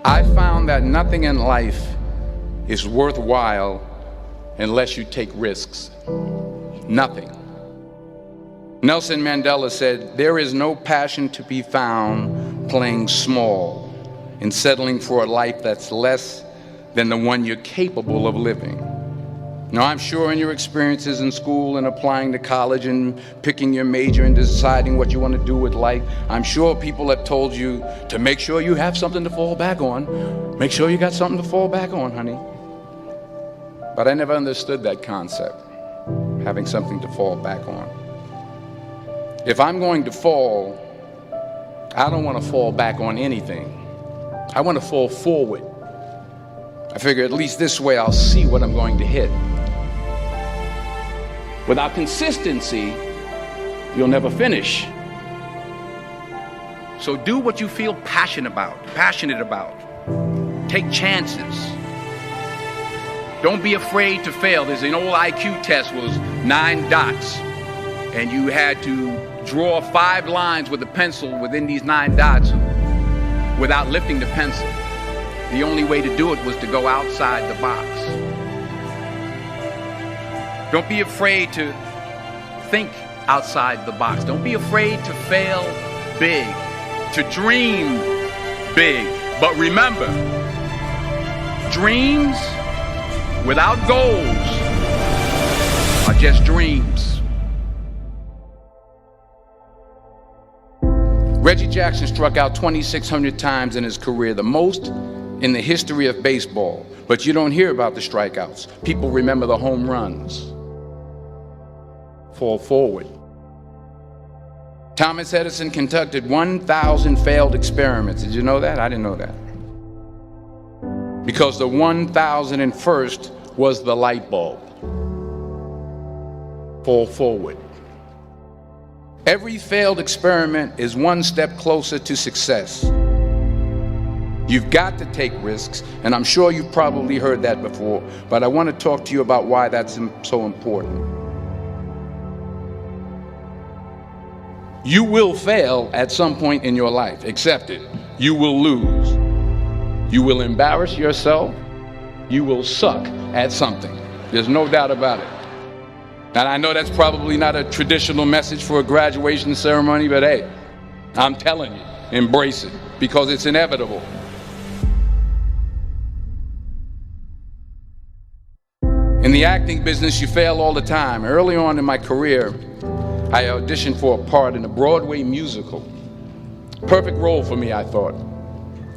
I found that nothing in life is worthwhile unless you take risks. Nothing. Nelson Mandela said, "There is no passion to be found playing small and settling for a life that's less than the one you're capable of living." Now, I'm sure in your experiences in school and applying to college and picking your major and deciding what you want to do with life, I'm sure people have told you to make sure you have something to fall back on. Make sure you got something to fall back on, honey. But I never understood that concept, having something to fall back on. If I'm going to fall, I don't want to fall back on anything. I want to fall forward. I figure at least this way I'll see what I'm going to hit. Without consistency, you'll never finish. So do what you feel passionate about. Take chances. Don't be afraid to fail. There's an old IQ test, was 9 dots, and you had to draw 5 lines with a pencil within these 9 dots without lifting the pencil. The only way to do it was to go outside the box. Don't be afraid to think outside the box. Don't be afraid to fail big, to dream big. But remember, dreams without goals are just dreams. Reggie Jackson struck out 2,600 times in his career, the most in the history of baseball. But you don't hear about the strikeouts. People remember the home runs. Fall forward. Thomas Edison conducted 1,000 failed experiments. Did you know that? I didn't know that. Because the 1,001st was the light bulb. Fall forward. Every failed experiment is one step closer to success. You've got to take risks, and I'm sure you've probably heard that before, but I want to talk to you about why that's so important. You will fail at some point in your life. Accept it. You will lose. You will embarrass yourself. You will suck at something. There's no doubt about it. And I know that's probably not a traditional message for a graduation ceremony, but hey, I'm telling you, embrace it, because it's inevitable. In the acting business, you fail all the time. Early on in my career, I auditioned for a part in a Broadway musical. Perfect role for me, I thought,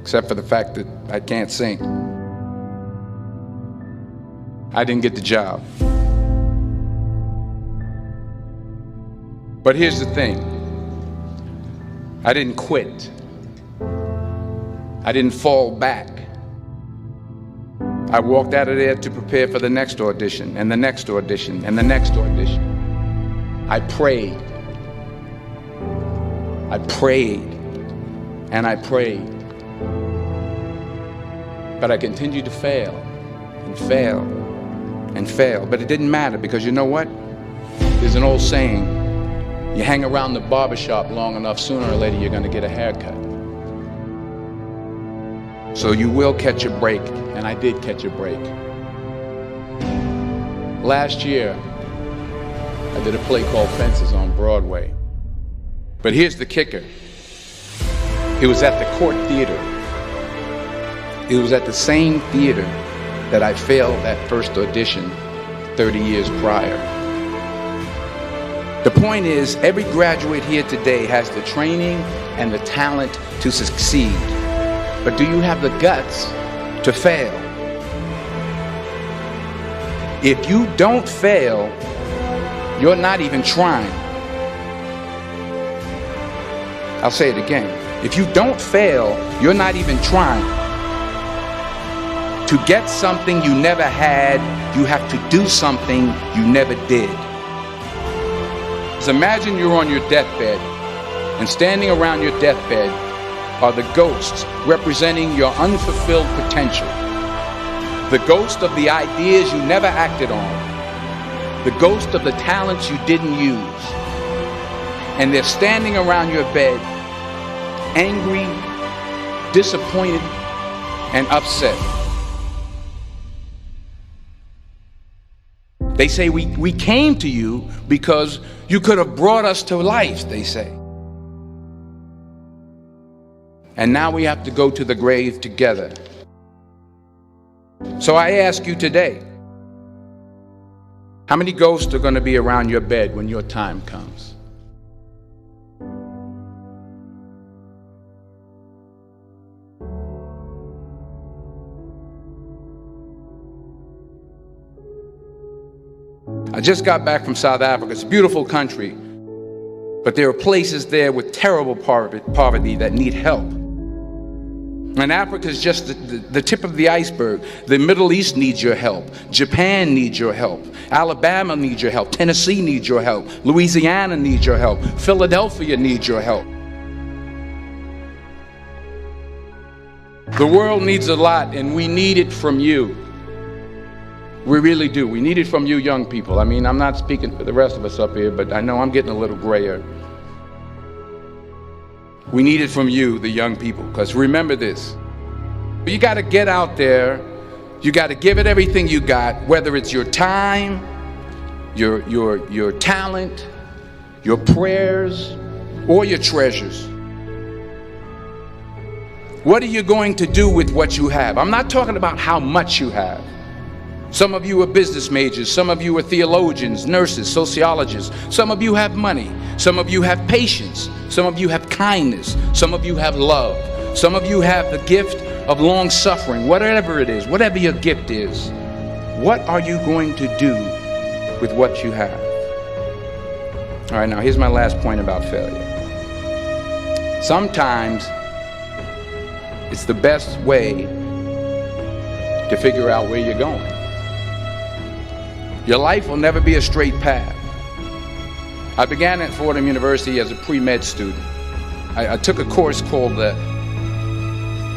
except for the fact that I can't sing. I didn't get the job. But here's the thing. I didn't quit. I didn't fall back. I walked out of there to prepare for the next audition, and the next audition, and the next audition. I prayed. I prayed. And I prayed. But I continued to fail and fail and fail. But it didn't matter, because you know what? There's an old saying, you hang around the barbershop long enough, sooner or later you're going to get a haircut. So you will catch a break, and I did catch a break. Last year, I did a play called Fences on Broadway. But here's the kicker. It was at the Court Theater. It was at the same theater that I failed that first audition 30 years prior. The point is, every graduate here today has the training and the talent to succeed. But do you have the guts to fail? If you don't fail, you're not even trying. I'll say it again. If you don't fail, you're not even trying. To get something you never had, you have to do something you never did. So imagine you're on your deathbed, and standing around your deathbed are the ghosts representing your unfulfilled potential. The ghost of the ideas you never acted on. The ghost of the talents you didn't use. And they're standing around your bed, angry, disappointed, and upset. They say we came to you because you could have brought us to life, they say. And now we have to go to the grave together. So I ask you today, how many ghosts are going to be around your bed when your time comes? I just got back from South Africa. It's a beautiful country, but there are places there with terrible poverty that need help. And Africa is just the tip of the iceberg. The Middle East needs your help. Japan needs your help. Alabama needs your help. Tennessee needs your help. Louisiana needs your help. Philadelphia needs your help. The world needs a lot, and we need it from you. We really do. We need it from you young people. I mean, I'm not speaking for the rest of us up here, but I know I'm getting a little grayer. We need it from you, the young people, because remember this. You got to get out there. You got to give it everything you got, whether it's your time, your talent, your prayers, or your treasures. What are you going to do with what you have? I'm not talking about how much you have. Some of you are business majors, some of you are theologians, nurses, sociologists. Some of you have money, some of you have patience, some of you have kindness, some of you have love, some of you have the gift of long suffering. Whatever it is, whatever your gift is, what are you going to do with what you have? All right, now here's my last point about failure. Sometimes it's the best way to figure out where you're going. Your life will never be a straight path. I began at Fordham University as a pre-med student. I took a course called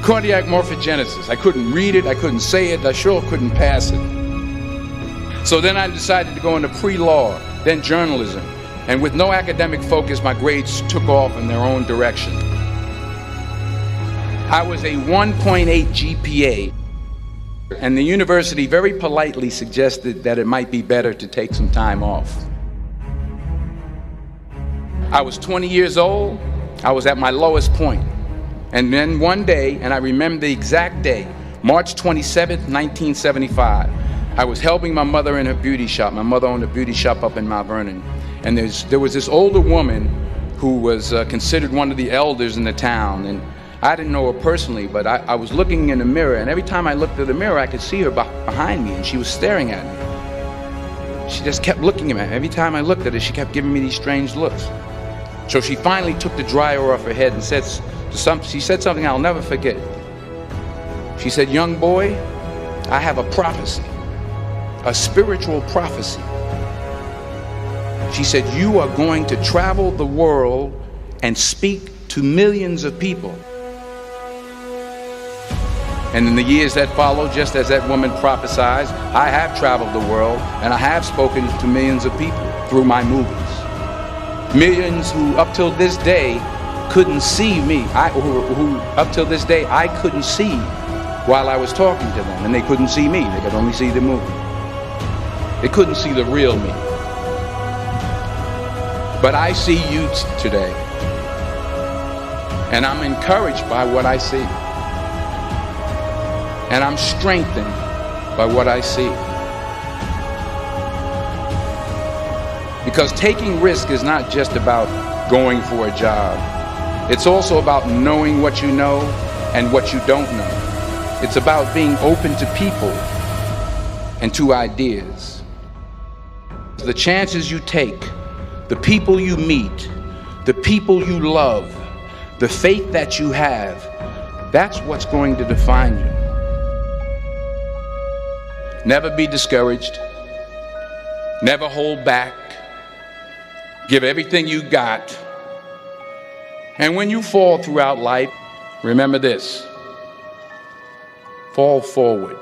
cardiac morphogenesis. I couldn't read it, I couldn't say it, I sure couldn't pass it. So then I decided to go into pre-law, then journalism. And with no academic focus, my grades took off in their own direction. I was a 1.8 GPA. And the university very politely suggested that it might be better to take some time off. I was 20 years old. I was at my lowest point. And then one day, and I remember the exact day, March 27th, 1975, I was helping my mother in her beauty shop. My mother owned a beauty shop up in Mount Vernon. And there was this older woman who was considered one of the elders in the town. And I didn't know her personally, but I was looking in the mirror, and every time I looked at the mirror, I could see her behind me, and she was staring at me. She just kept looking at me. Every time I looked at her, she kept giving me these strange looks. So she finally took the dryer off her head and she said something I'll never forget. She said, "Young boy, I have a prophecy, a spiritual prophecy." She said, "You are going to travel the world and speak to millions of people." And in the years that followed, just as that woman prophesied, I have traveled the world and I have spoken to millions of people through my movies. Millions who up till this day couldn't see me, who up till this day I couldn't see while I was talking to them, and they couldn't see me, they could only see the movie. They couldn't see the real me. But I see you today, and I'm encouraged by what I see. And I'm strengthened by what I see. Because taking risk is not just about going for a job. It's also about knowing what you know and what you don't know. It's about being open to people and to ideas. The chances you take, the people you meet, the people you love, the faith that you have, that's what's going to define you. Never be discouraged. Never hold back. Give everything you got. And when you fall throughout life, remember this: fall forward.